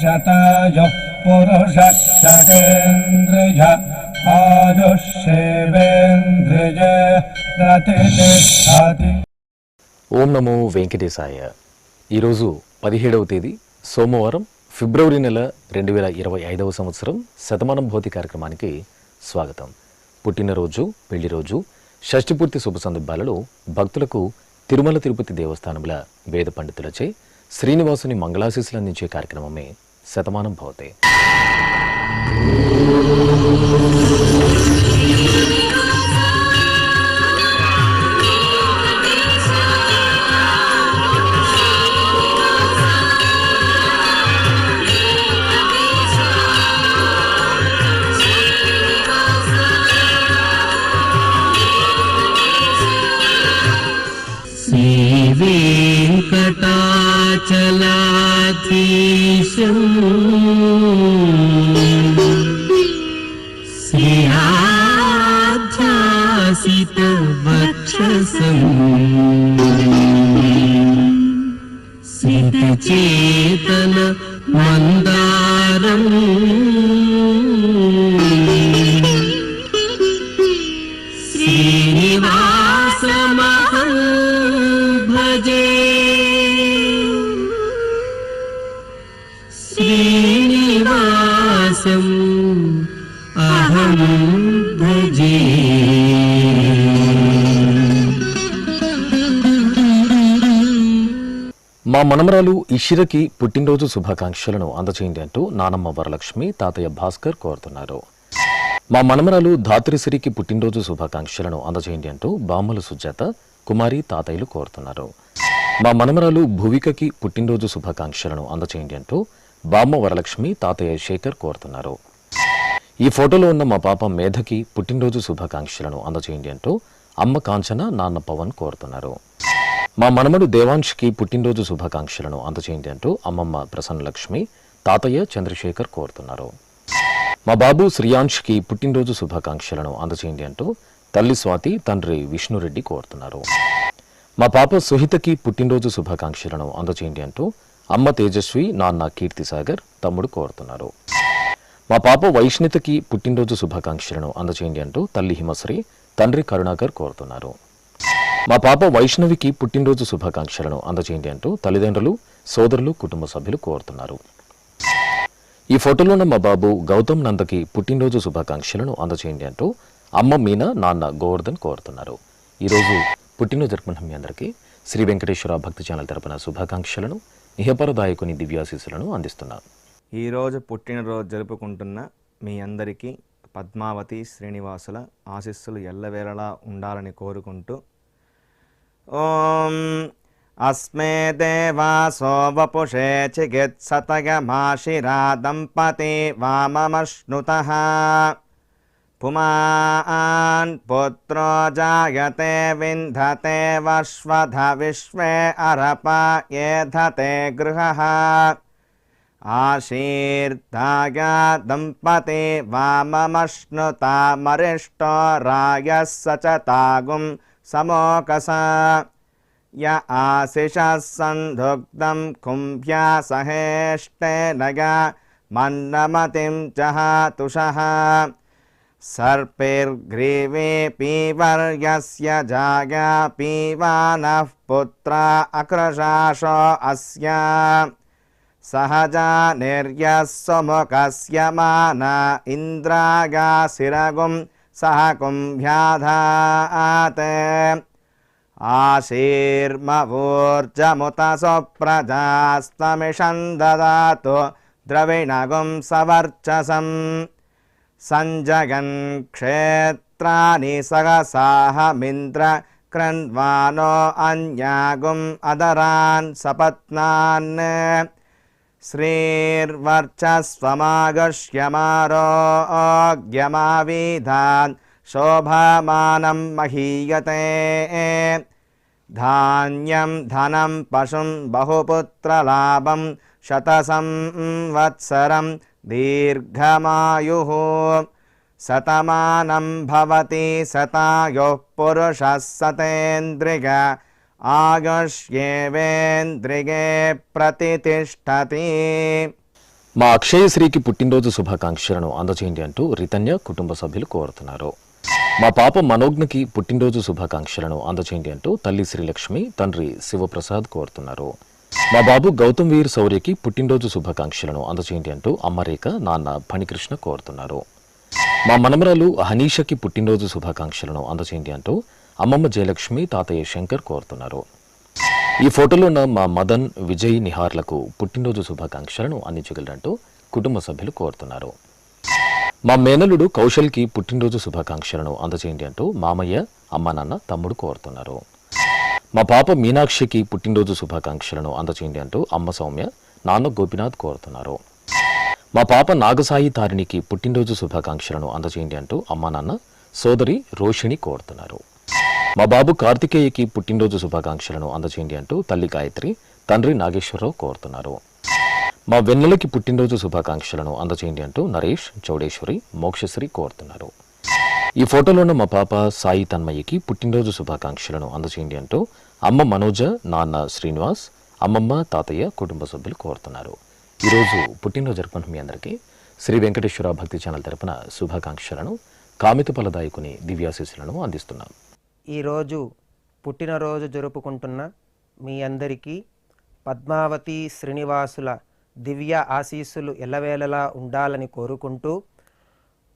शतायुः पुरुषः शतेन्द्रिय आयुष्येवेन्द्रिय प्रतिष्ठति। ఓం నమో వెంకటేశాయ. ఈరోజు 17వ తేదీ సోమవారం, ఫిబ్రవరి నెల 2025వ సంవత్సరం శతమానం భౌతి కార్యక్రమానికి స్వాగతం. పుట్టినరోజు, పెళ్లిరోజు, షష్ఠిపూర్తి శుభ సందర్భాలలో భక్తులకు తిరుమల తిరుపతి దేవస్థానముల వేద పండితులచే శ్రీనివాసుని మంగళాశీస్సులు అందించే కార్యక్రమమే శతమానం భవతే. శ్రీవేంకటాచలాధీశం శ్రీయాధ్యాసితవక్షసం సిద్ధచేతన మందారం శ్రీనివాసమహం భజే. శ్రీనివాసం అహం భజే. మా మనమరాలు ఇషిరకి పుట్టినరోజు శుభాకాంక్షలను అందచేయండి అంటూ నానమ్మ వరలక్ష్మి, తాతయ్య భాస్కర్ కోరుతున్నారు. మా మనమరాలు ధాత్రిశ్రీకి పుట్టినరోజు శుభాకాంక్షలను అందచేయండి అంటూ బామ్మల సుజాత, కుమారి, తాతయ్యలు కోరుతున్నారు. మా మనమరాలు భువికకి పుట్టినరోజు శుభాకాంక్షలను అందచేయండి అంటూ బామ్మ వరలక్ష్మి, తాతయ్య శేఖర్ కోరుతున్నారు. ఈ ఫోటోలో ఉన్న మా పాప మేధకి పుట్టినరోజు శుభాకాంక్షలను అందచేయండి అంటూ అమ్మ కాంచన, నాన్న పవన్ కోరుతున్నారు. మా మనమడు దేవాంష్కి పుట్టినరోజు శుభాకాంక్షలను అందచేయండి అంటూ అమ్మమ్మ ప్రసన్నలక్ష్మి, తాతయ్య చంద్రశేఖర్ కోరుతున్నారు. మా బాబు శ్రియాంష్కి పుట్టినరోజు శుభాకాంక్షలను అందచేయండి అంటూ తల్లి స్వాతి, తండ్రి విష్ణురెడ్డి కోరుతున్నారు. మా పాప సుహితకి పుట్టినరోజు శుభాకాంక్షలను అందచేయండి అంటూ అమ్మ తేజస్వి, నాన్న కీర్తిసాగర్, తమ్ముడు కోరుతున్నారు. మా పాప వైష్ణితకి పుట్టినరోజు శుభాకాంక్షలను అందచేయండి అంటూ తల్లి హిమశ్రీ, తండ్రి కరుణాకర్ కోరుతున్నారు. మా పాప వైష్ణవికి పుట్టినరోజు శుభాకాంక్షలను అందచేయండి అంటూ తల్లిదండ్రులు, సోదరులు, కుటుంబ సభ్యులు కోరుతున్నారు. ఈ ఫోటోలో ఉన్న మా బాబు గౌతమ్ నందకి పుట్టినరోజు శుభాకాంక్షలను అందచేయండి అంటూ అమ్మ మీనా, నాన్న గోవర్ధన్ కోరుతున్నారు. ఈరోజు పుట్టినరోజు జరుపుకున్న మీ అందరికీ శ్రీ వెంకటేశ్వర భక్తి ఛానల్ తరపున శుభాకాంక్షలను, ఇహపరదాయకుని దివ్యాశీస్సులను అందిస్తున్నాను. ఈరోజు పుట్టినరోజు జరుపుకుంటున్న మీ అందరికీ పద్మావతి శ్రీనివాసుల ఆశీస్సులు ఎల్లవేళలా ఉండాలని కోరుకుంటూ, ఓం అస్మే దేవాసో వపుషే చికిత్సతయమాశిరా దంపతి వామమశ్నుతః పుమాన్ పుత్రో జాయతే వింధతే వశ్వధ విశ్వే అరప ఏధతే గృహః ఆశీర్దాయ దంపతి వామమశ్నుతా మరిష్టో రాయः సచతాగుం సమోకస య ఆశిషः సంధుగ్ధం కుంభ్యా సహేష్టేనయ మన్నమతిం జహాతుషః సర్పైర్గ్రీవే పీవర్యస్య జాయా పీవానః పుత్రా అక్రశాశో అస్య సహజా నిర్యస్సుముఖస్య మాన ఇంద్రాగాశిరగుం సహ కుంభ్యాధాతే ఆశీర్మవూర్జముత సుప్రజాస్తమిషం దదాతు ద్రవిణగుం సవర్చసం సంజగన్ క్షేత్రాని సహసాహమింద్ర క్రన్వానో అన్యాగుం అదరాన్ సపత్నాన్ శ్రీర్వర్చస్వమాగశ్యమారోగ్యమావిధాన్ శోభమానం మహీయతే ధాన్యం ధనం పశుం బహుపుత్రలాభం శతసంవత్సరం దీర్ఘమాయుః శతమానం భవతి శతాయుః పురుషः సతేంద్రియ ఆయుష్యేవేంద్రియే ప్రతితిష్టతి. మా అక్షయశ్రీకి పుట్టినరోజు శుభాకాంక్షలను అందజేయండి అంటూ రితన్య కుటుంబ సభ్యులు కోరుతున్నారు. మా పాప మనోజ్ఞకి పుట్టినరోజు శుభాకాంక్షలను అందజేయండి అంటూ తల్లి శ్రీలక్ష్మి, తండ్రి శివప్రసాద్ కోరుతున్నారు. మా బాబు గౌతమ్ వీర్ శౌర్యకి పుట్టినరోజు శుభాకాంక్షలను అందజేయండి అంటూ అమ్మరేఖ, నాన్న ఫణికృష్ణ కోరుతున్నారు. మా మనమరాలు హనీషకి పుట్టినరోజు శుభాకాంక్షలను అందజేయండి అంటూ అమ్మమ్మ జయలక్ష్మి, తాతయ్య శంకర్ కోరుతున్నారు. ఈ ఫోటోలో ఉన్న మా మదన్, విజయ్, నిహార్లకు పుట్టినరోజు శుభాకాంక్షలను అందించగలరంటూ కుటుంబ సభ్యులు కోరుతున్నారు. మా మేనలుడు కౌశల్కి పుట్టినరోజు శుభాకాంక్షలను అందజేయండి అంటూ మామయ్య, అమ్మ, నాన్న, తమ్ముడు కోరుతున్నారు. మా పాప మీనాక్షికి పుట్టినరోజు శుభాకాంక్షలను అందజేయండి అంటూ అమ్మ సౌమ్య, నాన్న గోపినాథ్ కోరుతున్నారు. మా పాప నాగసాయి తారిణికి పుట్టినరోజు శుభాకాంక్షలను అందజేయండి అంటూ అమ్మ, నాన్న, సోదరి రోషిణి కోరుతున్నారు. మా బాబు కార్తికేయకి పుట్టినరోజు శుభాకాంక్షలను అందజేయండి అంటూ తల్లి గాయత్రి, తండ్రి నాగేశ్వరరావు కోరుతున్నారు. మా వెన్నెలకి పుట్టినరోజు శుభాకాంక్షలను అందజేయండి అంటూ నరేష్, చౌడేశ్వరి, మోక్షశ్రీ కోరుతున్నారు. ఈ ఫోటోలో ఉన్న మా పాప సాయి తన్మయ్యకి పుట్టినరోజు శుభాకాంక్షలను అందజేయండి అంటూ అమ్మ మనోజ, నాన్న శ్రీనివాస్, అమ్మమ్మ, తాతయ్య కుటుంబ సభ్యులు కోరుతున్నారు. ఈరోజు పుట్టినరోజు జరుపుకున్న మీ అందరికీ శ్రీ వెంకటేశ్వర భక్తి ఛానల్ తరపున శుభాకాంక్షలను, కామిత ఫలదాయకుని దివ్యాశీస్సులను అందిస్తున్నాం. ఈరోజు పుట్టినరోజు జరుపుకుంటున్న మీ అందరికీ పద్మావతి శ్రీనివాసుల దివ్య ఆశీస్సులు ఎల్లవేళలా ఉండాలని కోరుకుంటూ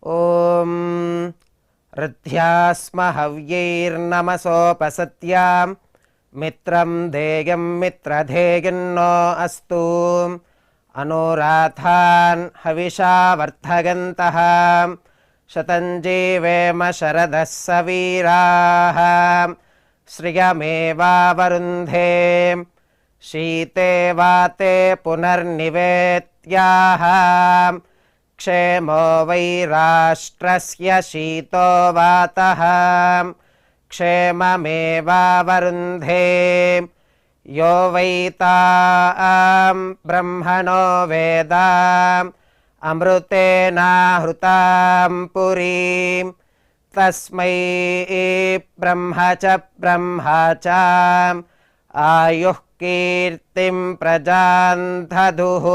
ఓం రథ్యాస్మ హవ్యైర్నమసోపసత్యాం మిత్రం ధేయం మిత్రధేయన్నో అస్తు అనురాధాన్ హవిషా వర్ధగంతః శతం జీవేమ శరదః సవీరాః శ్రియమేవావరుంధే శీతే వాతే పునర్నివేత్యాః క్షేమో వై రాష్ట్రస్య శీతో వాతః క్షేమమేవావరుంధే యో వై తాం బ్రహ్మణో వేద అమృతేనాహృతాం పురీం తస్మై బ్రహ్మ చ ఆయుః కీర్తిం ప్రజాం దదుః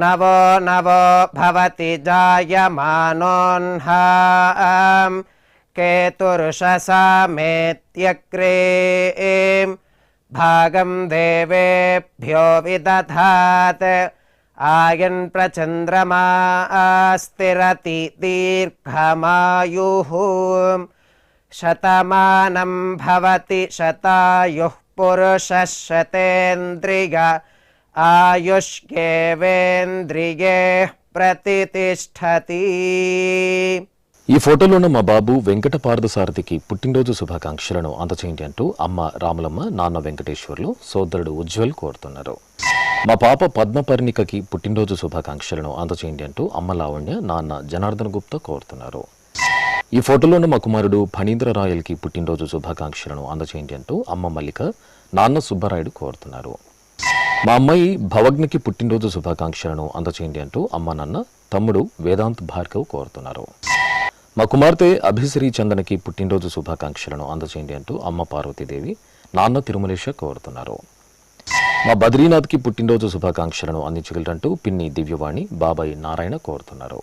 నవో నవో భవతి జాయమానోన్హాం కేతుర్షసామేత్యగ్రే భాగం దేవేభ్యో విదధాత్ ఆయన్ ప్రచంద్రమా స్థిరతి దీర్ఘమాయుః శతమానం భవతి శతాయుః పురుషः శతేంద్రియ ఆయుష్యేవేంద్రియే ప్రతిష్ఠతి. ఈ ఫోటోలో ఉన్న మా బాబు వెంకట పార్థసారథికి పుట్టినరోజు శుభాకాంక్షలను అందచేయండి అంటూ అమ్మ రాములమ్మ, నాన్న వెంకటేశ్వర్లు, సోదరుడు ఉజ్వల్ కోరుతున్నారు. మా పాప పద్మపర్ణికకి పుట్టినరోజు శుభాకాంక్షలను అందచేయండి అంటూ అమ్మ లావణ్య, నాన్న జనార్దన్ గుప్తా కోరుతున్నారు. ఈ ఫోటోలోని మా కుమారుడు ఫణీంద్ర రాయల్కి పుట్టినరోజు శుభాకాంక్షలను అందచేయండి అంటూ అమ్మ మల్లిక, నాన్న సుబ్బరాయుడు కోరుతున్నారు. మా అమ్మాయి భవజ్ఞకి పుట్టినరోజు శుభాకాంక్షలను అందచేయండి అంటూ అమ్మ, నాన్న, తమ్ముడు వేదాంత్ భార్గవ్ కోరుతున్నారు. మా కుమార్తె అభిశ్రీ చందనకి పుట్టినరోజు శుభాకాంక్షలను అందచేయండి అంటూ అమ్మ పార్వతీదేవి, నాన్న తిరుమలేశ కోరుతున్నారు. మా బద్రీనాథ్కి పుట్టినరోజు శుభాకాంక్షలను అందించగలరంటూ పిన్ని దివ్యవాణి, బాబాయ్ నారాయణ కోరుతున్నారు.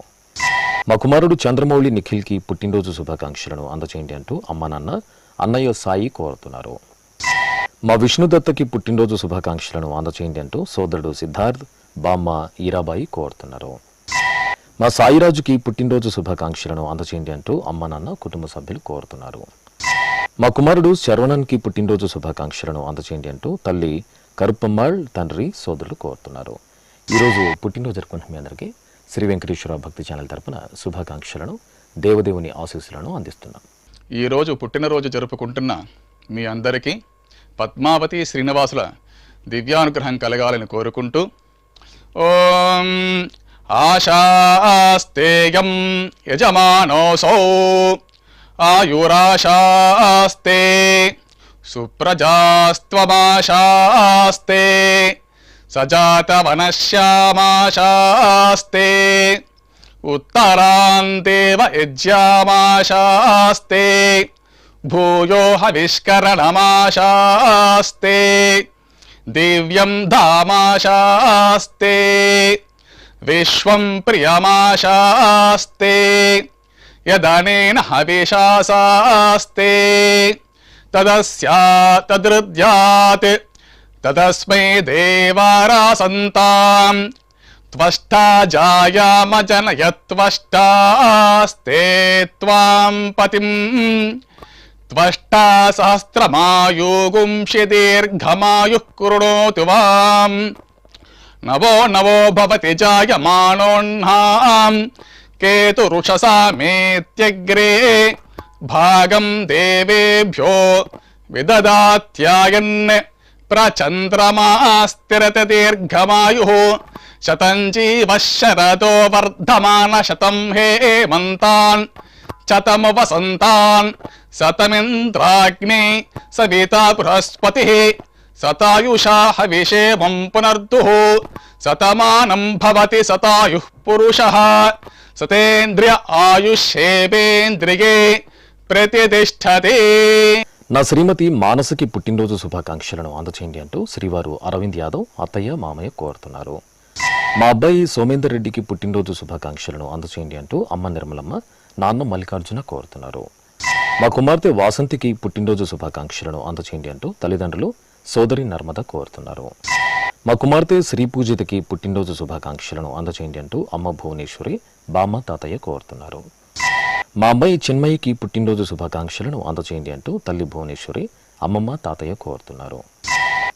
మా కుమారుడు చంద్రమౌళి నిఖిల్కి పుట్టినరోజు శుభాకాంక్షలను అందచేయండి అంటూ అమ్మ, నాన్న, అన్నయ్య సాయి కోరుతున్నారు. మా విష్ణుదత్తకి పుట్టినరోజు శుభాకాంక్షలను అందచేయండి అంటూ సోదరుడు సిద్ధార్థ్, బామ్మ ఈరాబాయి కోరుతున్నారు. మా సాయిరాజుకి పుట్టినరోజు శుభాకాంక్షలను అందచేయండి అంటూ అమ్మ, నాన్న, కుటుంబ సభ్యులు కోరుతున్నారు. మా కుమారుడు శరవణన్కి పుట్టినరోజు శుభాకాంక్షలను అందచేయండి అంటూ తల్లి కరుప్పమ్మాళ్, తండ్రి, సోదరులు కోరుతున్నారు. ఈరోజు పుట్టినరోజు జరుపుకున్న మీ అందరికీ శ్రీ వెంకటేశ్వర భక్తి ఛానల్ తరపున శుభాకాంక్షలను, దేవదేవుని ఆశీస్సులను అందిస్తున్నాం. ఈరోజు పుట్టినరోజు జరుపుకుంటున్న మీ అందరికీ పద్మావతి శ్రీనివాసుల దివ్యానుగ్రహం కలగాలని కోరుకుంటూ ఓం ఆశాస్తేయం యజమానోసౌ ఆయురాశాస్తే సుప్రజాస్త్వమాశాస్తే సజాతవనశ్యామాశాస్తే ఉత్తరాందేవ యజ్యామాశాస్తే భూయో హవిష్కరణమాశాస్తే దివ్యం ధామాశాస్తే విశ్వం ప్రియమాశాస్తే యదనేన హవిషాసాస్తే తదృద్యాత్ తదస్మై దేవారాసంతాం త్వష్టా జాయామజనయత్వష్టాస్తే త్వాం పతిం త్వష్టా సహస్రమాయుగుంషి దీర్ఘమాయుః కృణోతు వాం నవో నవో భవతి జాయమానోన్హాం కేతురుషసామేత్యగ్రే భాగం దేవేభ్యో విదదాత్యాయన్ ప్రచంద్రమాస్తిరత దీర్ఘమాయుః శతం జీవః శరదో వర్ధమాన శతం హేమంతాన్ శతం వసంతాన్ శతమింద్రాగ్నే సవితా బృహస్పతిః శతాయుషా హవిషేమం పునర్దుః శతమానం భవతి శతాయుః పురుషః సతేంద్రియ ఆయుష్యేవేంద్రియే ప్రతిష్టతే. నా శ్రీమతి మానసకి పుట్టినరోజు శుభాకాంక్షలను అందచేయండి అంటూ శ్రీవారు అరవింద్ యాదవ్ అత్తయ్య మామయ్య కోరుతున్నారు. మా అబ్బాయి సోమేందర్ రెడ్డికి పుట్టినరోజు శుభాకాంక్షలను అందచేయండి అంటూ అమ్మ నిర్మలమ్మ నాన్న మల్లికార్జున కోరుతున్నారు. మా కుమార్తె వాసంతికి పుట్టినరోజు శుభాకాంక్షలను అందచేయండి అంటూ తల్లిదండ్రులు సోదరి నర్మద కోరుతున్నారు. మా కుమార్తె శ్రీ పూజితకి పుట్టినరోజు శుభాకాంక్షలను అందచేయండి అంటూ అమ్మ భువనేశ్వరి బామ్మ తాతయ్య కోరుతున్నారు. మా అబ్బాయి చిన్మయ్యకి పుట్టినరోజు శుభాకాంక్షలను అందచేయండి అంటూ తల్లి భువనేశ్వరి అమ్మమ్మ తాతయ్య కోరుతున్నారు.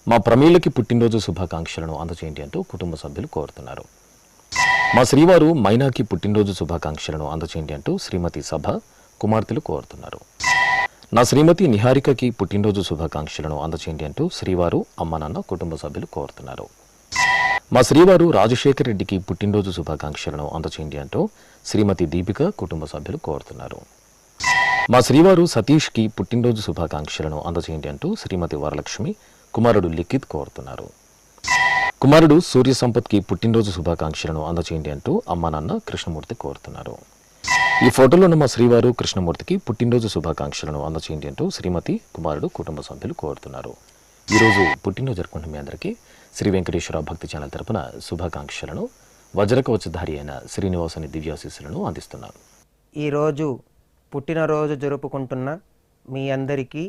మా ప్రమీలకి పుట్టినరోజు శుభాకాంక్షలను అందచేయండి అంటూ కుటుంబ సభ్యులు కోరుతున్నారు. మా శ్రీవారు మైనాకి పుట్టినరోజు శుభాకాంక్షలను అందచేయండి అంటూ శ్రీమతి సభ కుమార్తెలు కోరుతున్నారు. నా శ్రీమతి నిహారికకి పుట్టినరోజు శుభాకాంక్షలను అందచేయండి అంటూ శ్రీవారు అమ్మ నాన్న కుటుంబ సభ్యులు కోరుతున్నారు. మా శ్రీవారు రాజశేఖర్ రెడ్డికి పుట్టినరోజు శుభాకాంక్షలను అందచేయండి అంటూ శ్రీమతి దీపిక కుటుంబ సభ్యులు కోరుతున్నారు. మా శ్రీవారు సతీష్కి పుట్టినరోజు శుభాకాంక్షలను అందచేయండి అంటూ శ్రీమతి వరలక్ష్మి కుమారుడు లిఖిత్ కోరుతున్నారు. కుమారుడు సూర్య సంపత్కి పుట్టినరోజు శుభాకాంక్షలను అందచేయండి అంటూ అమ్మ నాన్న కృష్ణమూర్తి కోరుతున్నారు. ఈ ఫోటోలో ఉన్న మా శ్రీవారు కృష్ణమూర్తికి పుట్టినరోజు శుభాకాంక్షలను అందచేయండి అంటూ శ్రీమతి కుమారుడు కుటుంబ సభ్యులు కోరుతున్నారు. ఈరోజు పుట్టినరోజు జరుపుకుంటున్న మీ అందరికీ శ్రీ వెంకటేశ్వర భక్తి ఛానల్ తరపున శుభాకాంక్షలను వజ్రకవచధారి అయిన శ్రీనివాసుని దివ్యాశీస్సులను అందిస్తున్నాను. ఈరోజు పుట్టినరోజు జరుపుకుంటున్న మీ అందరికీ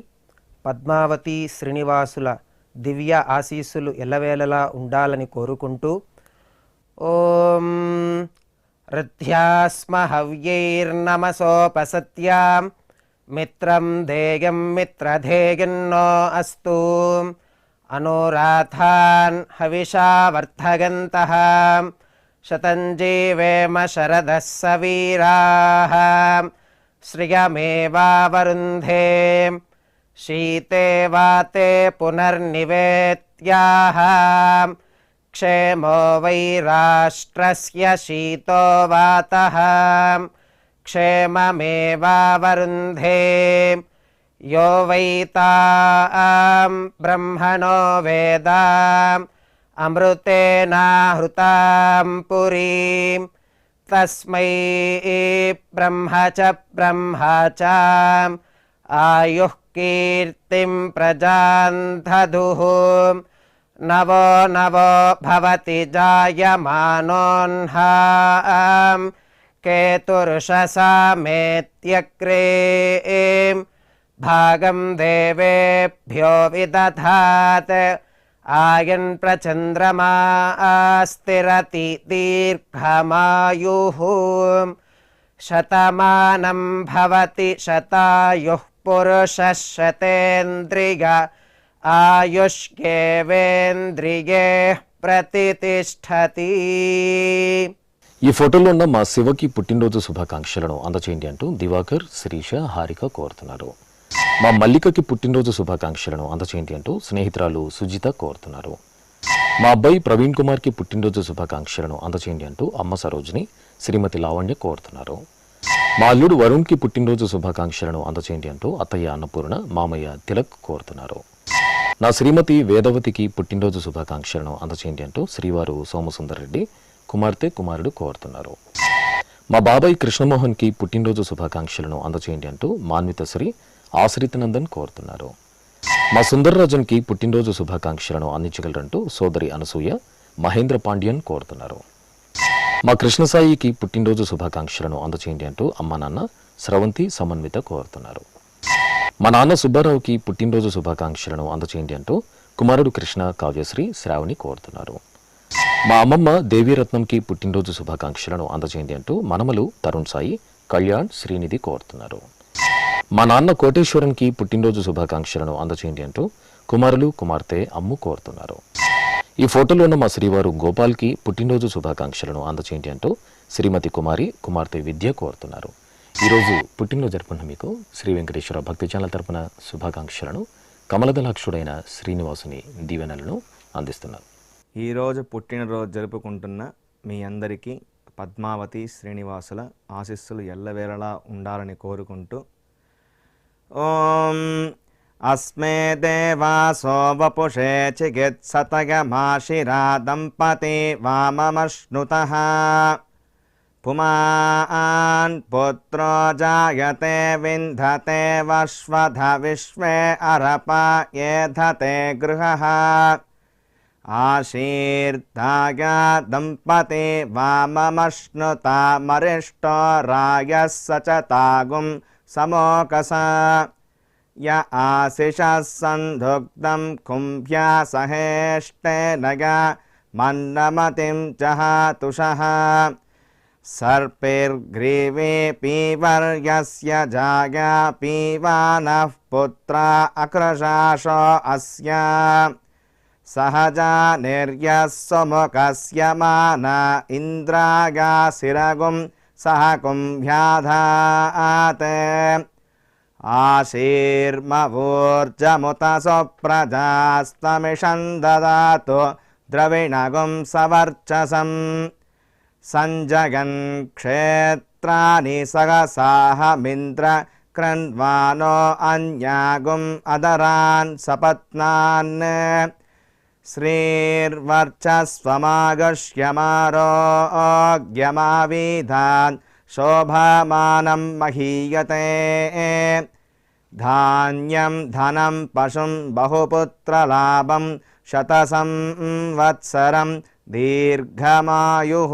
పద్మావతి శ్రీనివాసుల దివ్య ఆశీస్సులు ఎల్లవేళలా ఉండాలని కోరుకుంటూ ఓం రుధ్యాస్మ హవ్యైర్నమసోపసత్యాం మిత్రం ధేయం మిత్రధేయన్నో అస్తు అనురాధాన్ హవిషా వర్ధగంతః శతం జీవేమ శరదః సవీరాః శ్రియమేవావరుంధే శీతే వాతే పునర్నివేత్యాః క్షేమో వై రాష్ట్రస్య శీతో వాతః క్షేమమేవావరుంధే యో వై తాం బ్రహ్మణో వేదాం అమృతేనాహృతాం పురీం తస్మై బ్రహ్మ చ ఆయుః కీర్తిం ప్రజాం దదుః నవో నవో భవతి జాయమానోన్హాం కేతురుషసామేత్యగ్రే భాగం దేవేభ్యో విదధాత్ ఆయన్ ప్రచంద్రమా స్థిరతి దీర్ఘమాయుః శతమానం భవతి శతాయుః పురుషః శతేంద్రియ ఆయుష్యేవేంద్రియే ప్రతిష్టతి. ఈ ఫోటోలో ఉన్న మా శివకి పుట్టినరోజు శుభాకాంక్షలను అందచేయండి అంటూ దివాకర్ శిరీష హారిక కోరుతున్నారు. మా మల్లికకి పుట్టినరోజు శుభాకాంక్షలను అందచేయండి అంటూ స్నేహితురాలు సుజిత కోరుతున్నారు. మా అబ్బాయి ప్రవీణ్ కుమార్కి పుట్టినరోజు శుభాకాంక్షలను అందచేయండి అంటూ అమ్మ సరోజిని శ్రీమతి లావణ్య కోరుతున్నారు. మా అల్లుడు వరుణ్కి పుట్టినరోజు శుభాకాంక్షలను అందచేయండి అంటూ అత్తయ్య అన్నపూర్ణ మామయ్య తిలక్ కోరుతున్నారు. నా శ్రీమతి వేదవతికి పుట్టినరోజు శుభాకాంక్షలను అందచేయండి అంటూ శ్రీవారు సోమసుందర్ రెడ్డి కుమార్తె కుమారుడు కోరుతున్నారు. మా బాబాయ్ కృష్ణమోహన్కి పుట్టినరోజు శుభాకాంక్షలను అందచేయండి అంటూ మాన్విత శ్రీ ఆశ్రితనందన్ కోరుతున్నారు. మా సుందర్రాజన్కి పుట్టినరోజు శుభాకాంక్షలను అందించగలరంటూ సోదరి అనసూయ మహేంద్ర పాండ్యన్ కోరుతున్నారు. మా కృష్ణసాయికి పుట్టినరోజు శుభాకాంక్షలను అందచేయండి అంటూ అమ్మా నాన్న స్రవంతి సమన్విత కోరుతున్నారు. మా నాన్న సుబ్బారావుకి పుట్టినరోజు శుభాకాంక్షలను అందచేయండి అంటూ కుమారుడు కృష్ణ, కావ్యశ్రీ, శ్రావణి కోరుతున్నారు. మా అమ్మమ్మ దేవీరత్నంకి పుట్టినరోజు శుభాకాంక్షలను అందచేయండి అంటూ మనమలు తరుణ్ సాయి, కళ్యాణ్, శ్రీనిధి కోరుతున్నారు. మా నాన్న కోటేశ్వరన్కి పుట్టినరోజు శుభాకాంక్షలను అందచేయండి అంటూ కుమారులు, కుమార్తె, అమ్ము కోరుతున్నారు. ఈ ఫోటోలో ఉన్న మా శ్రీవారు గోపాల్కి పుట్టినరోజు శుభాకాంక్షలను అందచేయండి అంటూ శ్రీమతి కుమారి, కుమార్తె విద్య కోరుతున్నారు. ఈరోజు పుట్టినరోజు జరుపుకున్న మీకు శ్రీ వెంకటేశ్వర భక్తి ఛానల్ తరపున శుభాకాంక్షలను, కమలదలాక్షుడైన శ్రీనివాసుని దీవెనలను అందిస్తున్నారు. ఈరోజు పుట్టినరోజు జరుపుకుంటున్న మీ అందరికీ పద్మావతి శ్రీనివాసుల ఆశీస్సులు ఎల్లవేళలా ఉండాలని కోరుకుంటూ ఓం అస్మే దేవాసో వపుషే చికిత్సతగమాశిరా దంపతి వామమశ్నుతః పుమాన్ పుత్రో జాయతే వింధతే వశ్వధ విశ్వే అరప ఏధతే గృహః ఆశీర్దాయ దంపతి వామమశ్నుతా మరిష్టో రాయः సచతాగుం సమోకస య ఆశిషः సంధుగ్ధం కుంభ్యా సహేష్టేనగ మన్నమతిం జహాతుషః సర్పైర్గ్రీవే పీవర్యస్య జాయా పీవానః పుత్రా అక్రశాశో అస్య సహజా నిర్యస్సుముఖస్య మాన ఇంద్రాగాశిరగుం సహ కుంభ్యాధాతే ఆశీర్మవూర్జముత సుప్రజాస్తమిషం దదాతు ద్రవిణగుం సవర్చసం సంజగన్ క్షేత్రాని సహసాహమింద్ర క్రన్వానో అన్యాగుం అదరాన్ సపత్నాన్ శ్రీర్వర్చస్వమాగశ్యమారోగ్యమావిధాన్ శోభమానం మహీయతే ధాన్యం ధనం పశుం బహుపుత్రలాభం శతసంవత్సరం దీర్ఘమాయుః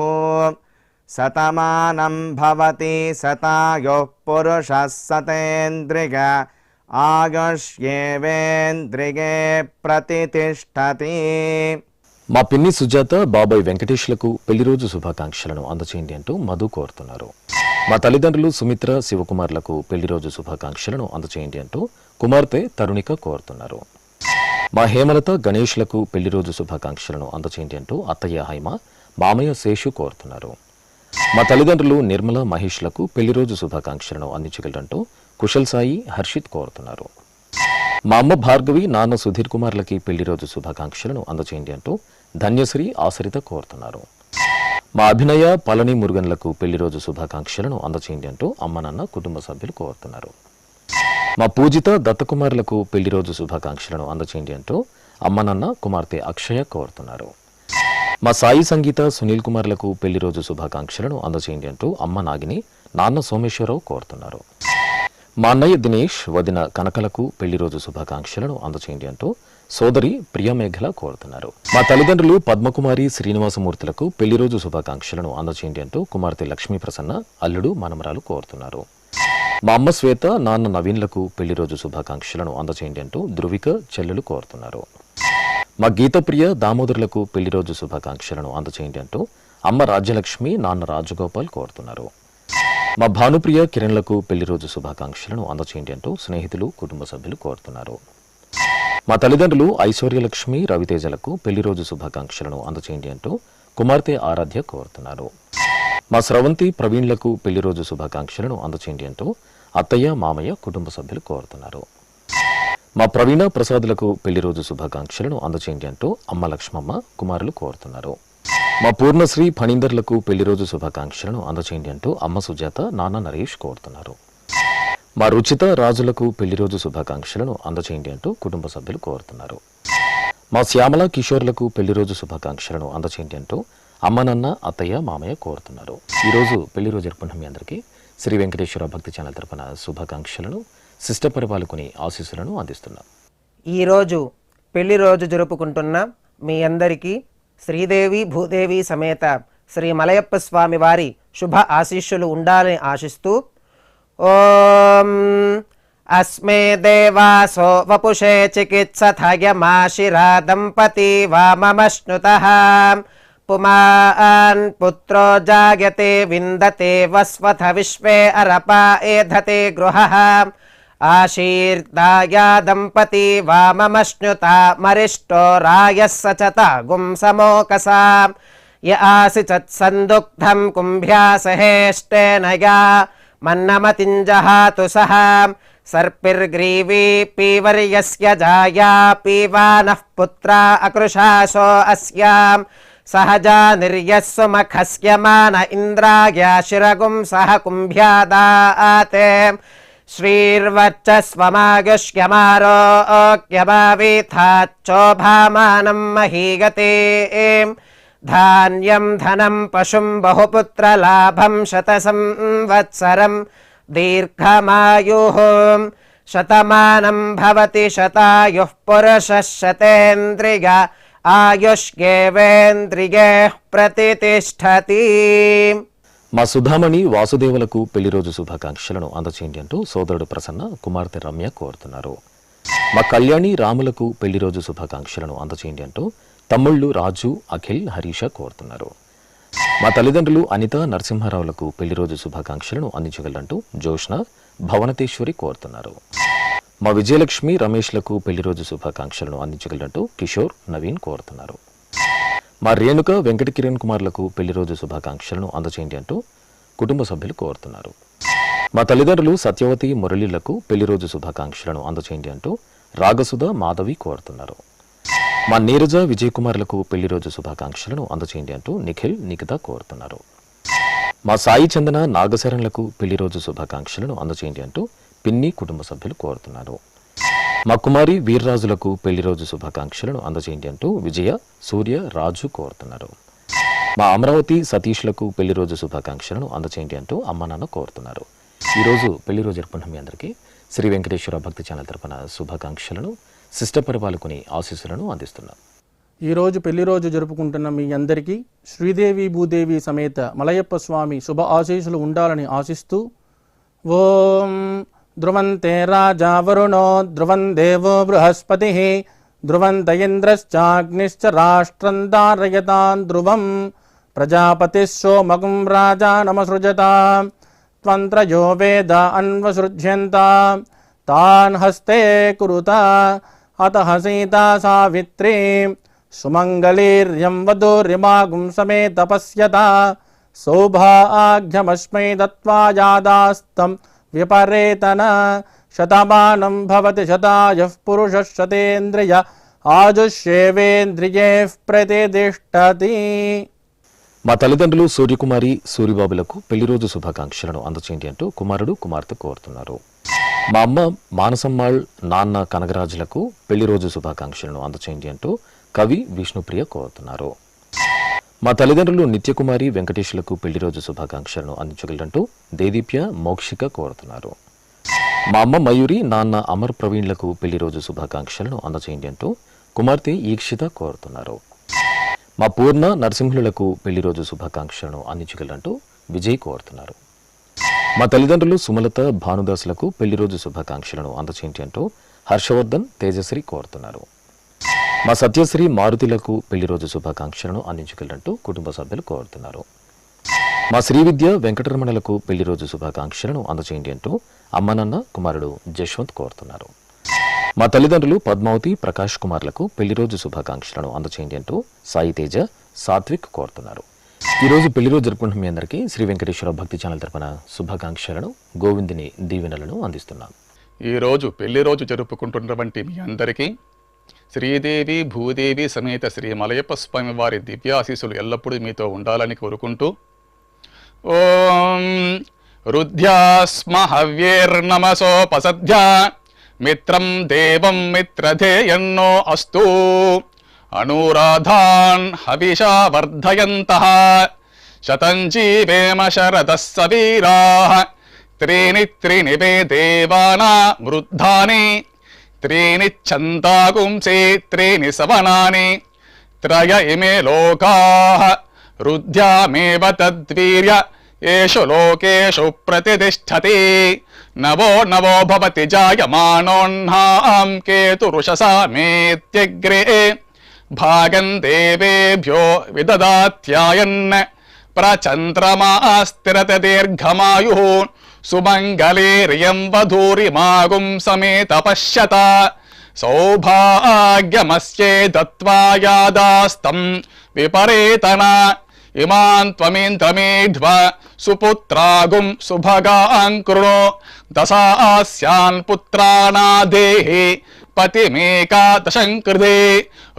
శతమానం భవతి శతాయుః పురుషः శతేంద్రియ ఆయుష్యేవేంద్రియే ప్రతితిష్ఠతి. మా పిన్ని సుజాత, బాబాయ్ వెంకటేష్లకు పెళ్లిరోజు శుభాకాంక్షలను అందచేయండి అంటూ మధు కోరుతున్నారు. మా తల్లిదండ్రులు సుమిత్ర, శివకుమార్లకు పెళ్లిరోజు శుభాకాంక్షలను అందచేయండి అంటూ కుమార్తె తరుణిక కోరుతున్నారు. మా హేమలత, గణేష్లకు పెళ్లిరోజు శుభాకాంక్షలను అందచేయండి అంటూ అత్తయ్య హైమ, మామయ్య శేషు కోరుతున్నారు. మా తల్లిదండ్రులు నిర్మల, మహేష్లకు పెళ్లిరోజు శుభాకాంక్షలను అందించగలరంటూ కుశల్ సాయి, హర్షిత్ కోరుతున్నారు. మా అమ్మ భార్గవి, నాన్న సుధీర్ కుమార్లకి పెళ్లిరోజు శుభాకాంక్షలను అందచేయండి అంటూ ధన్యశ్రీ, ఆశ్రిత కోరుతున్నారు. మా అభినయ, పళని మురుగన్లకు పెళ్లిరోజు శుభాకాంక్షలను అందచేయండి అంటూ అమ్మ నాన్న కుటుంబ సభ్యులు కోరుతున్నారు. మా పూజిత, దత్తకుమారులకు పెళ్లిరోజు శుభాకాంక్షలను అందచేయండి అంటూ అమ్మ నాన్న కుమార్తె అక్షయ కోరుతున్నారు. మా సాయి సంగీత, సునీల్ కుమార్లకు పెళ్లిరోజు శుభాకాంక్షలను అందచేయండి అంటూ అమ్మ నాగిని, నాన్న సోమేశ్వరరావు కోరుతున్నారు. మా అన్నయ్య దినేష్, వదిన కనకలకు పెళ్లిరోజు శుభాకాంక్షలను అందచేయండి అంటూ సోదరి ప్రియమేఘల కోరుతున్నారు. మా తల్లిదండ్రులు పద్మకుమారి, శ్రీనివాసమూర్తులకు పెళ్లిరోజు శుభాకాంక్షలను అందచేయండి అంటూ కుమార్తె లక్ష్మీ ప్రసన్న, అల్లుడు, మనమరాలు కోరుతున్నారు. మా అమ్మ శ్వేత, నాన్న నవీన్లకు పెళ్లిరోజు శుభాకాంక్షలను అందచేయండి అంటూ ధృవిక, చెల్లెలు కోరుతున్నారు. మా గీతప్రియ, దామోదరులకు పెళ్లిరోజు శుభాకాంక్షలను అందచేయండి అంటూ అమ్మ రాజ్యలక్ష్మి, నాన్న రాజగోపాల్ కోరుతున్నారు. మా భానుప్రియ, కిరణ్లకు పెళ్లిరోజు శుభాకాంక్షలను అందచేయండి అంటూ స్నేహితులు, కుటుంబ సభ్యులు కోరుతున్నారు. మా తల్లిదండ్రులు ఐశ్వర్యలక్ష్మి, రవితేజలకు పెళ్లిరోజు శుభాకాంక్షలను అందచేయండి అంటూ కుమార్తె ఆరాధ్య కోరుతున్నారు. మా స్రవంతి, ప్రవీణ్లకు పెళ్లిరోజు శుభాకాంక్షలను అందచేయండి అంటూ అత్తయ్య, మామయ్య, కుటుంబ సభ్యులు కోరుతున్నారు. మా ప్రవీణ, ప్రసాదులకు పెళ్లిరోజు శుభాకాంక్షలను అందచేయండి అంటూ అమ్మ లక్ష్మమ్మ, కుమారులు కోరుతున్నారు. మా పూర్ణశ్రీ, ఫణీందర్లకు పెళ్లిరోజు శుభాకాంక్షలను అందచేయండి అంటూ అమ్మ సుజాత, నాన్న నరేష్ కోరుతున్నారు. మా రుచిత, రాజులకు పెళ్లిరోజు శుభాకాంక్షలను అందచేయండి అంటూ కుటుంబ సభ్యులు కోరుతున్నారు. మా శ్యామల, కిషోర్లకు పెళ్లిరోజు శుభాకాంక్షలను అందచేయండి అంటూ అమ్మ నాన్న, అత్తయ్య, మామయ్య కోరుతున్నారు. ఈరోజు పెళ్లిరోజు జరుపుకున్న మీ అందరికీ శ్రీ వెంకటేశ్వర భక్తి ఛానల్ తరపున శుభాకాంక్షలను, శిష్ట పరిపాలకుని ఆశీస్సులను అందిస్తున్నాం. ఈరోజు పెళ్లి రోజు జరుపుకుంటున్న మీ అందరికీ శ్రీదేవి భూదేవి సమేత శ్రీ మలయప్ప స్వామి వారి శుభ ఆశీస్సులు ఉండాలని ఆశిస్తూ ఓం అస్మే దేవాసో వపుషే చికిత్సథయమాశిరా దంపతి వామమశ్నుతః పుమాన్ పుత్రో జాయతే విందతే వస్వథ విశ్వే అరపా ఏధతే గృహః ఆశీర్దాయా దంపతి వామమశ్నుతా మరిష్టో రాయः సచత గుంసమోకసా య ఆసి చత్సందుగ్ధం కుంభ్యాసహేష్టేన యా మన్నమతింజహాతు సహ సర్పిర్గ్రీవీ పీవర్యస్య జాయా పీవానః పుత్రా అకృశాసో అస్యాం సహజా నిర్యస్సు మఖస్య మాన ఇంద్రాయ శిరగుం సహ కుంభ్యాదాతే శ్రీర్వర్చస్వమాగశ్యమారోగ్యమావీథాచ్చోభామానం మహీగతే ధాన్యం ధనం పశుం బహుపుత్రలాభం శతసంవత్సరం దీర్ఘమాయుః శతమానం భవతి శతాయుః పురుషः శతేంద్రియ ఆయుష్యేవేంద్రియే ప్రతితిష్ఠతి. మా సుధామణి వాసుదేవులకు పెళ్లి రోజు శుభాకాంక్షలను అందచేయండి అంటూ సోదరుడు ప్రసన్న కుమార్తె రమ్య కోరుతున్నారు. మా కళ్యాణి రాములకు పెళ్లి రోజు శుభాకాంక్షలను అందచేయండి అంటూ తమ్ముళ్ళు రాజు అఖిల్ హరీష కోరుతున్నారు. మా తల్లిదండ్రులు అనిత నరసింహారావులకు పెళ్లి రోజు శుభాకాంక్షలను అందించగలంటూ జోష్న భవనతేశ్వరి కోరుతున్నారు. మా విజయలక్ష్మి రమేష్లకు పెళ్లి రోజు శుభాకాంక్షలను అందించగలంటూ కిషోర్ నవీన్ కోరుతున్నారు. మా రేణుక వెంకట కిరణ్ కుమార్లకు పెళ్లి రోజు శుభాకాంక్షలను అందచేయండి అంటూ కుటుంబ సభ్యులు కోరుతున్నారు. మా తల్లిదండ్రులు సత్యవతి మురళీలకు పెళ్లి రోజు శుభాకాంక్షలను అందచేయండి అంటూ రాగసుధ మాధవి కోరుతున్నారు. మా నీరజ విజయ్ కుమార్లకు పెళ్లి రోజు శుభాకాంక్షలను అందచేయండి అంటూ నిఖిల్ నిఖిత కోరుతున్నారు. మా సాయి చందన నాగశరణ్లకు పెళ్లి రోజు శుభాకాంక్షలను అందచేయండి అంటూ పిన్ని కుటుంబ సభ్యులు కోరుతున్నారు. మా కుమారి వీర్రాజులకు పెళ్లి రోజు శుభాకాంక్షలను అందచేయండి అంటూ విజయ సూర్య రాజు కోరుతున్నారు. మా అమరావతి సతీష్లకు పెళ్లి రోజు శుభాకాంక్షలను అందచేయండి అంటూ అమ్మ నాన్న కోరుతున్నారు. ఈరోజు పెళ్లి రోజు జరుపుకుంటున్న మీ అందరికీ శ్రీ వెంకటేశ్వర భక్తి ఛానల్ తరపున శుభాకాంక్షలను శిష్ట పరిపాలకుని ఆశీస్సులను అందిస్తున్నాం. ఈరోజు పెళ్లి రోజు జరుపుకుంటున్న మీ అందరికీ శ్రీదేవి భూదేవి సమేత మలయప్ప స్వామి శుభ ఆశీస్సులు ఉండాలని ఆశిస్తూ ఓం ధ్రువంతే రాజా వరుణో ధ్రువం దేవో బృహస్పతి ధ్రువంత ఇంద్రశ్చాగ్నిశ్చ రాష్ట్రం ధారయతాన్ ధ్రువం ప్రజాపతిः సోమగుం రాజా నమసృజతాం త్వంత్రయో వేద అన్వసృజ్యంతాం తాన్ హస్తే కురుతా అతః సీతా సావిత్రీ సుమంగళీర్యం వధూరిమాగుం సమేత పశ్యత సౌభాగ్యమస్మై దత్వా యాదాస్తం విపరేతన శతమానం భవతి శతాయః పురుషः శతేంద్రియ ఆయుష్యేవేంద్రియే ప్రతితిష్ఠతి. మా తల్లిదండ్రులు సూర్యకుమారి సూరిబాబులకు పెళ్లి రోజు శుభాకాంక్షలను అందచేయండి అంటూ కుమారుడు కుమార్తె కోరుతున్నారు. మా అమ్మ మానసమ్మాళ్ నాన్న కనగరాజులకు పెళ్లి రోజు శుభాకాంక్షలను అందచేయండి అంటూ కవి విష్ణుప్రియ కోరుతున్నారు. మా తల్లిదండ్రులు నిత్యకుమారి వెంకటేశ్లకు పెళ్లి రోజు శుభాకాంక్షలను అందించగలంటూ దేదీప్య మౌక్షిక కోరుతున్నారు. మా అమ్మ మయూరి నాన్న అమర్ ప్రవీణ్లకు పెళ్లి రోజు శుభాకాంక్షలను అందచేయండి అంటూ కుమార్తె ఈక్షిత కోరుతున్నారు. మా పూర్ణ నరసింహులకు పెళ్లి రోజు శుభాకాంక్షలను అందించగలంటూ విజయ్ కోరుతున్నారు. మా తల్లిదండ్రులు సుమలత భానుదాసులకు పెళ్లి రోజు శుభాకాంక్షలను అందచేయండి అంటూ హర్షవర్ధన్ తేజశ్రీ కోరుతున్నారు. మా సత్యశ్రీ మారుతిలకు పెళ్లి రోజు శుభాకాంక్షలను అందించగలంటూ కుటుంబ సభ్యులు కోరుతున్నారు. మా శ్రీవిద్య వెంకటరమణలకు పెళ్లి రోజు శుభాకాంక్షలను అందచేయండి అంటూ అమ్మనన్న కుమారుడు జశ్వంత్ కోరుతున్నారు. మా తల్లిదండ్రులు పద్మావతి ప్రకాష్ కుమార్లకు పెళ్లి రోజు శుభాకాంక్షలను అందచేయండి అంటూ సాయి తేజ సాత్విక్ కోరుతున్నారు. ఈరోజు పెళ్లి రోజు జరుపుకుంటున్న మీ అందరికీ శ్రీ వెంకటేశ్వర భక్తి ఛానల్ తరపున శుభాకాంక్షలను గోవిందుని దీవెనలను అందిస్తున్నాం. ఈరోజు పెళ్లి రోజు జరుపుకుంటున్నటువంటి మీ అందరికీ శ్రీదేవి భూదేవి సమేత శ్రీ మలయప్ప స్వామి వారి దివ్యాశీస్సులు ఎల్లప్పుడూ మీతో ఉండాలని కోరుకుంటూ ఓం రుద్ధ్యాస్మ హవ్యేర్నమసోపసధ్యా మిత్రం దేవం మిత్రధేయన్నో అస్తు అనురాధాన్ హవిషా వర్ధయంతః శతం జీవేమ శరదః సవీరాః త్రీణి త్రీణి వే దేవానా వృద్ధాని త్రీణి ఛందాగుంసే త్రీణి సవనాని త్రయ ఇమే లోకాః रुद्ध्यामेव तद्वीर्य येषु लोकेषु प्रतिष्ठति नवो नवो भवति जायमानोऽह्नां केतुरुषसा मेत्यग्रे भागं देवेभ्यो विददात्यायन् प्रचन्द्रमास्तिरते दीर्घमायुः सुमङ्गलेर्यं वधूरिमागुं समेत पश्यत सौभाग्यमस्ये दत्त्वा यादास्तं विपरेतन इमान् त्वमिन्द्रमेध्व सुपुत्रागुं सुभगान् कृणो दशास्यान् पुत्राणादेहि पतिमेकादशं कृते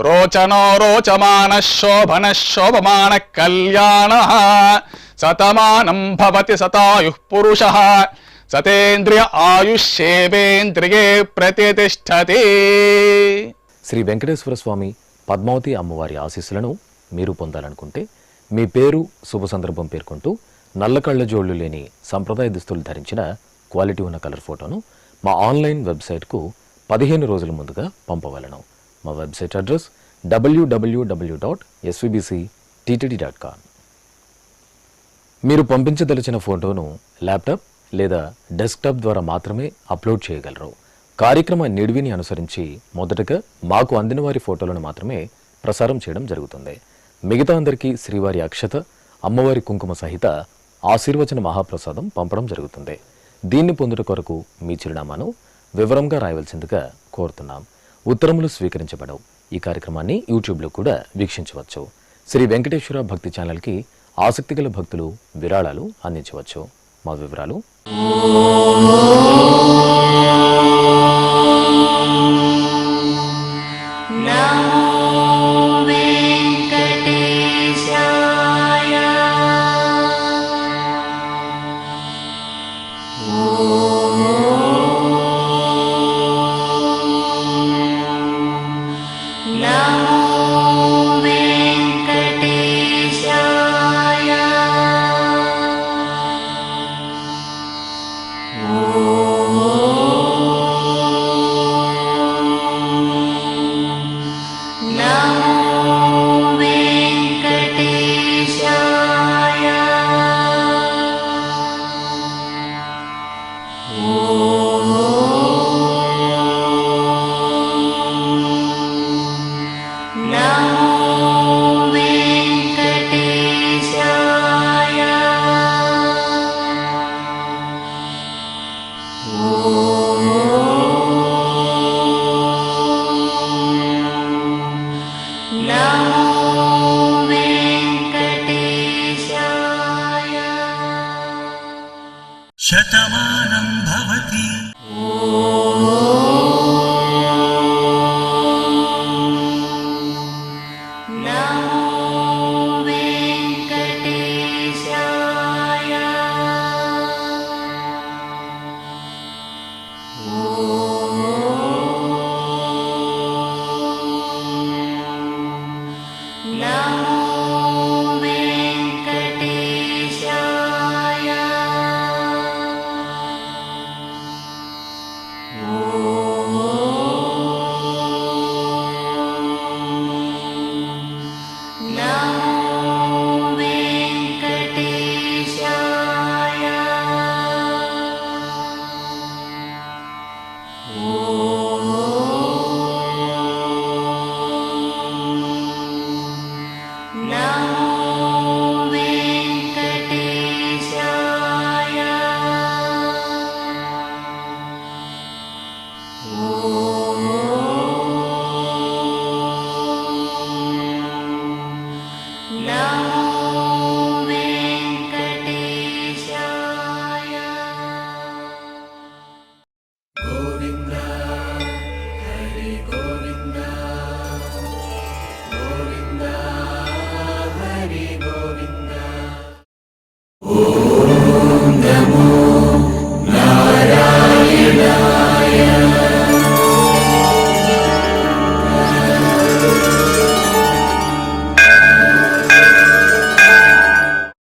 रोचनो रोचमानः शोभनः शोभमानः कल्याणः शतमानं भवति शतायुः पुरुषः సతేంద్రియ ఆయుష్యేవేంద్రియే ప్రతిష్టతి. శ్రీ వెంకటేశ్వర స్వామి పద్మావతి అమ్మవారి ఆశీస్సులను మీరు పొందాలనుకుంటే మీ పేరు శుభ సందర్భం పేర్కొంటూ నల్ల కళ్ళ జోళ్లు లేని సంప్రదాయ దుస్తులు ధరించిన క్వాలిటీ ఉన్న కలర్ ఫోటోను మా ఆన్లైన్ వెబ్సైట్కు 15 రోజుల ముందుగా పంపవలను. మా వెబ్సైట్ అడ్రస్ www.svbcttd.com. మీరు పంపించదలిచిన ఫోటోను ల్యాప్టాప్ లేదా డెస్క్టాప్ ద్వారా మాత్రమే అప్లోడ్ చేయగలరు. కార్యక్రమ నిడివిని అనుసరించి మొదటగా మాకు అందిన వారి ఫోటోలను మాత్రమే ప్రసారం చేయడం జరుగుతుంది. మిగతా అందరికీ శ్రీవారి అక్షత, అమ్మవారి కుంకుమ సహిత ఆశీర్వచన మహాప్రసాదం పంపడం జరుగుతుంది. దీన్ని పొందుట కొరకు మీ చిరునామాను వివరంగా రాయవలసిందిగా కోరుతున్నాం. ఉత్తరములు స్వీకరించబడవు. ఈ కార్యక్రమాన్ని యూట్యూబ్లో కూడా వీక్షించవచ్చు. శ్రీ వెంకటేశ్వర భక్తి ఛానల్కి ఆసక్తిగల భక్తులు విరాళాలు అందించవచ్చు. మా వివరాలు శతమానం భవతి.